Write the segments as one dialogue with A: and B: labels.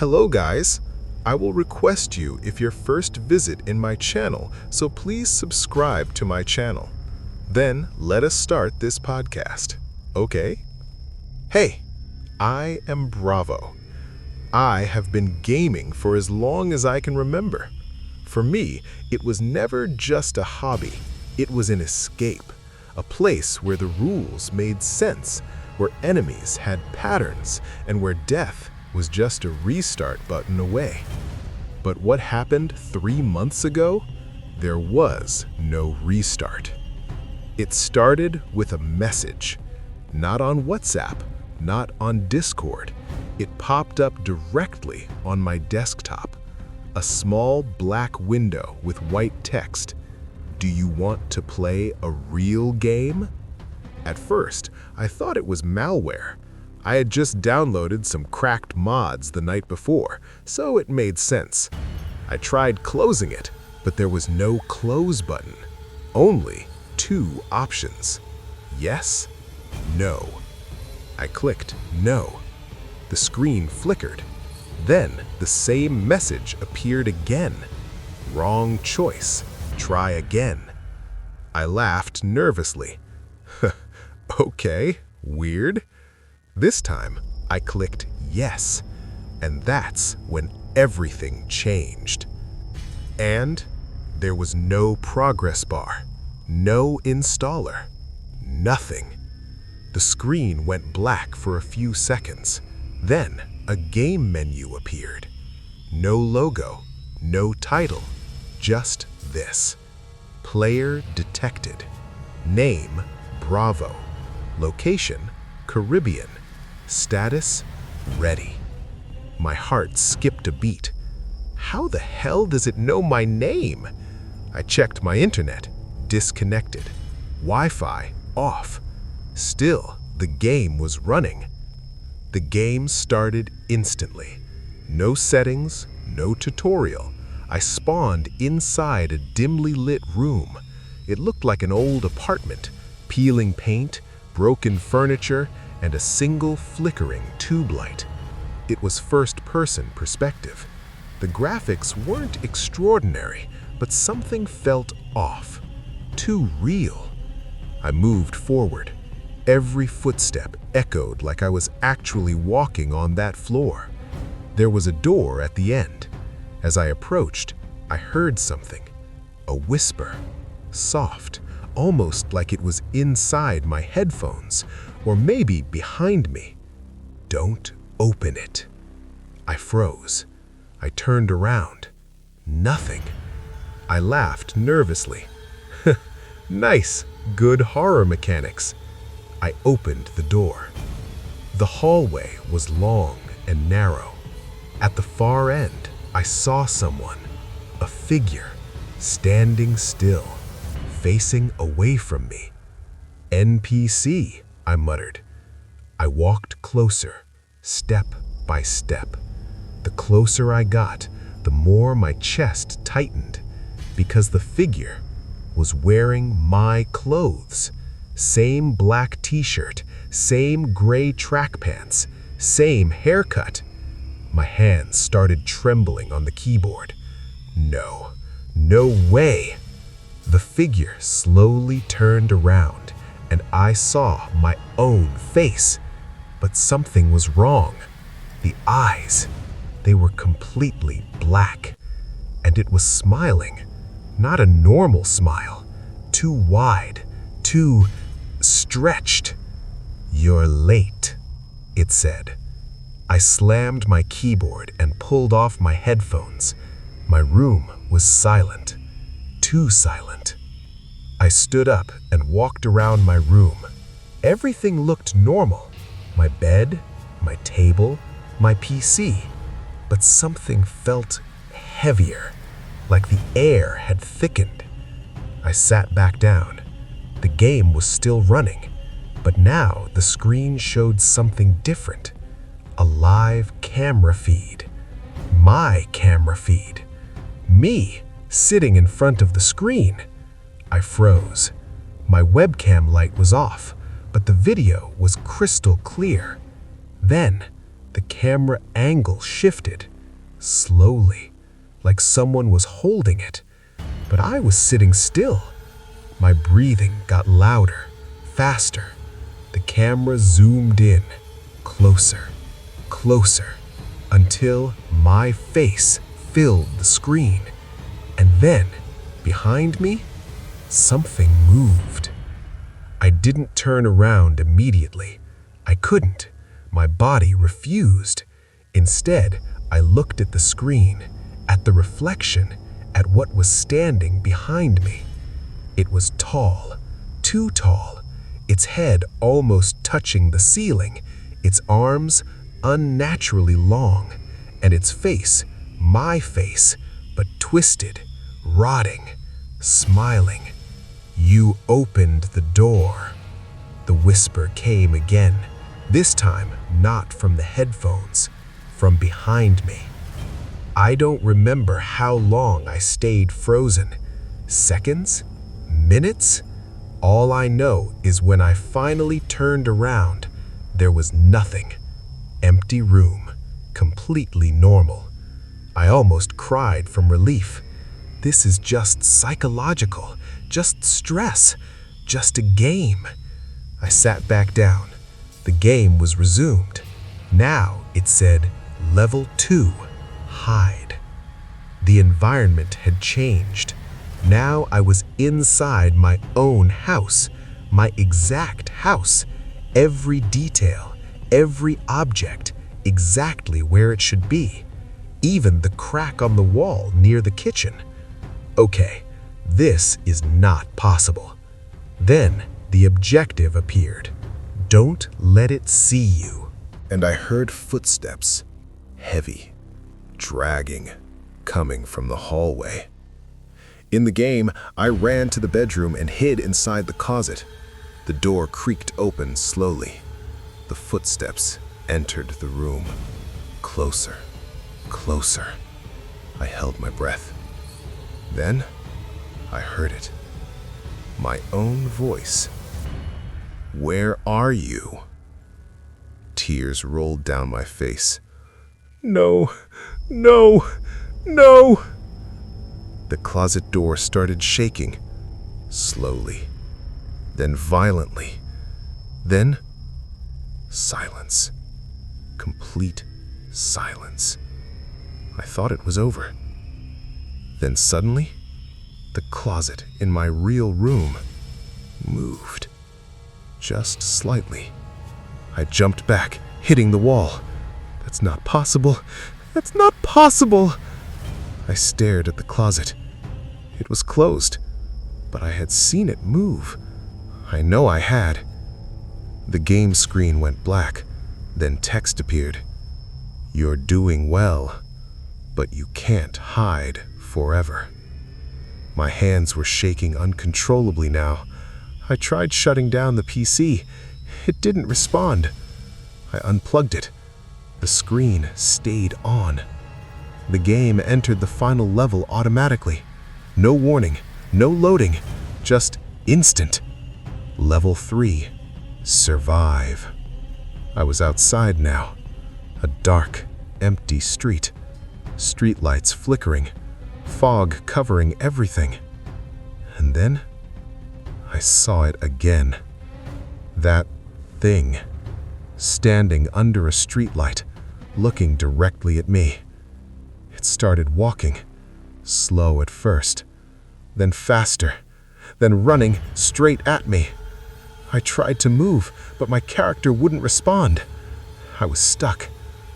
A: Hello guys! I will request you if your first visit in my channel, so please subscribe to my channel. Then let us start this podcast, okay? Hey, I am Bravo. I have been gaming for as long as I can remember. For me, it was never just a hobby. It was an escape, a place where the rules made sense, where enemies had patterns, and where death was just a restart button away. But what happened 3 months ago? There was no restart. It started with a message, not on WhatsApp, not on Discord. It popped up directly on my desktop, a small black window with white text. Do you want to play a real game? At first, I thought it was malware. I had just downloaded some cracked mods the night before, so it made sense. I tried closing it, but there was no close button. Only 2 options. Yes, no. I clicked no. The screen flickered. Then the same message appeared again. Wrong choice. Try again. I laughed nervously. Okay, weird. This time, I clicked yes, and that's when everything changed. And there was no progress bar, no installer, nothing. The screen went black for a few seconds. Then a game menu appeared. No logo, no title, just this. Player detected. Name, Bravo. Location, Caribbean. Status, ready. My heart skipped a beat. How the hell does it know my name? I checked my internet, disconnected. Wi-Fi, off. Still, the game was running. The game started instantly. No settings, no tutorial. I spawned inside a dimly lit room. It looked like an old apartment, peeling paint, broken furniture, and a single flickering tube light. It was first-person perspective. The graphics weren't extraordinary, but something felt off, too real. I moved forward. Every footstep echoed like I was actually walking on that floor. There was a door at the end. As I approached, I heard something. A whisper, soft, almost like it was inside my headphones, or maybe behind me. Don't open it. I froze. I turned around. Nothing. I laughed nervously. Nice, good horror mechanics. I opened the door. The hallway was long and narrow. At the far end, I saw someone, a figure, standing still, facing away from me. NPC, I muttered. I walked closer, step by step. The closer I got, the more my chest tightened, because the figure was wearing my clothes. Same black t-shirt, same gray track pants, same haircut. My hands started trembling on the keyboard. No way. The figure slowly turned around, and I saw my own face. But something was wrong. The eyes, they were completely black. And it was smiling, not a normal smile. Too wide, too stretched. You're late, it said. I slammed my keyboard and pulled off my headphones. My room was silent, too silent. I stood up and walked around my room. Everything looked normal. My bed, my table, my PC. But something felt heavier, like the air had thickened. I sat back down. The game was still running, but now the screen showed something different. A live camera feed. My camera feed. Me, sitting in front of the screen. I froze. My webcam light was off, but the video was crystal clear. Then,
B: The camera angle shifted, slowly, like someone was holding it. But I was sitting still. My breathing got louder, faster. The camera zoomed in, closer, closer, until my face filled the screen. And then, behind me, something moved. I didn't turn around immediately. I couldn't. My body refused. Instead, I looked at the screen, at the reflection, at what was standing behind me. It was tall, too tall, its head almost touching the ceiling, its arms unnaturally long, and its face, my face, but twisted, rotting, smiling. "You opened the door." The whisper came again, this time not from the headphones, from behind me. I don't remember how long I stayed frozen. Seconds? Minutes? All I know is when I finally turned around, there was nothing. Empty room, completely normal. I almost cried from relief. This is just psychological, just stress, just a game. I sat back down. The game was resumed. Now it said, Level 2, Hide. The environment had changed. Now I was inside my own house, my exact house. Every detail, every object, exactly where it should be. Even the crack on the wall near the kitchen. Okay, this is not possible. Then the objective appeared. Don't let it see you.
A: And I heard footsteps, heavy, dragging, coming from the hallway. In the game, I ran to the bedroom and hid inside the closet. The door creaked open slowly. The footsteps entered the room. Closer, closer. I held my breath. Then, I heard it. My own voice. "Where are you?" Tears rolled down my face. "No, no, no!" The closet door started shaking, slowly, then violently, then silence. Complete silence. I thought it was over. Then suddenly, the closet in my real room moved. Just slightly. I jumped back, hitting the wall. That's not possible. That's not possible. I stared at the closet. It was closed, but I had seen it move. I know I had. The game screen went black, then text appeared. "You're doing well, but you can't hide forever." My hands were shaking uncontrollably now. I tried shutting down the PC. It didn't respond. I unplugged it. The screen stayed on. The game entered the final level automatically. No warning, no loading, just instant. Level 3, Survive. I was outside now. A dark, empty street. Streetlights flickering, fog covering everything. And then, I saw it again. That thing, standing under a streetlight, looking directly at me. It started walking, slow at first, then faster, then running straight at me. I tried to move, but my character wouldn't respond. I was stuck,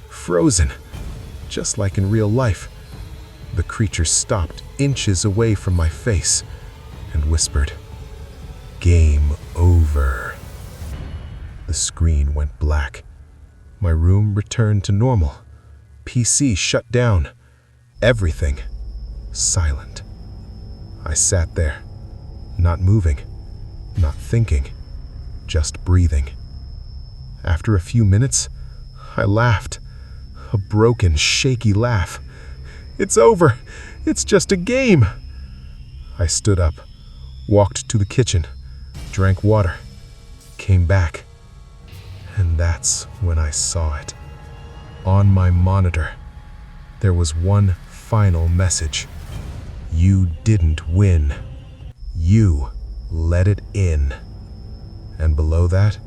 A: frozen, just like in real life. The creature stopped inches away from my face and whispered, "Game over." The screen went black. My room returned to normal. PC shut down. Everything silent. I sat there, not moving, not thinking, just breathing. After a few minutes, I laughed. A broken, shaky laugh. "It's over. It's just a game." I stood up, walked to the kitchen, drank water, came back, and that's when I saw it.
B: On my monitor, there was one final message. You didn't win. You let it in. And below that,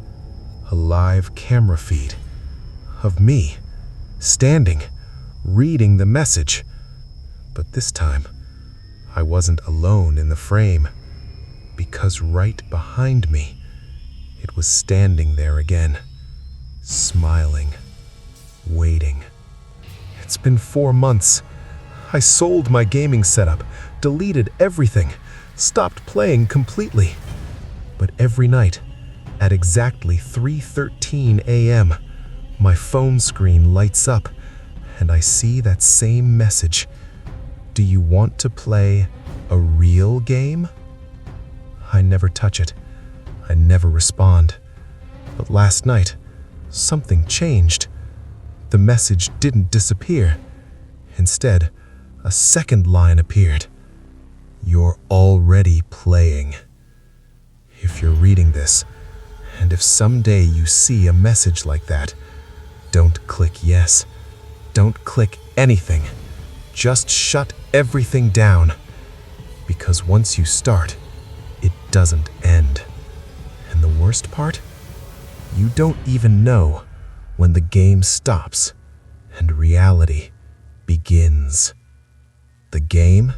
B: a live camera feed of me, standing, reading the message. But this time, I wasn't alone in the frame, because right behind me, it was standing there again, smiling, waiting. It's been 4 months. I sold my gaming setup, deleted everything, stopped playing completely. But every night, at exactly 3:13 a.m., my phone screen lights up, and I see that same message. Do you want to play a real game? I never touch it. I never respond. But last night, something changed. The message didn't disappear. Instead, a second line appeared. You're already playing. If you're reading this, and if someday you see a message like that, don't click yes. Don't click anything. Just shut everything down. Because once you start, it doesn't end. And the worst part? You don't even know when the game stops and reality begins. The game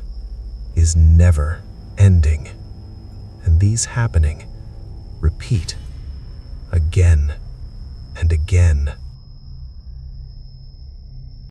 B: is never ending. And these happening repeat again and again.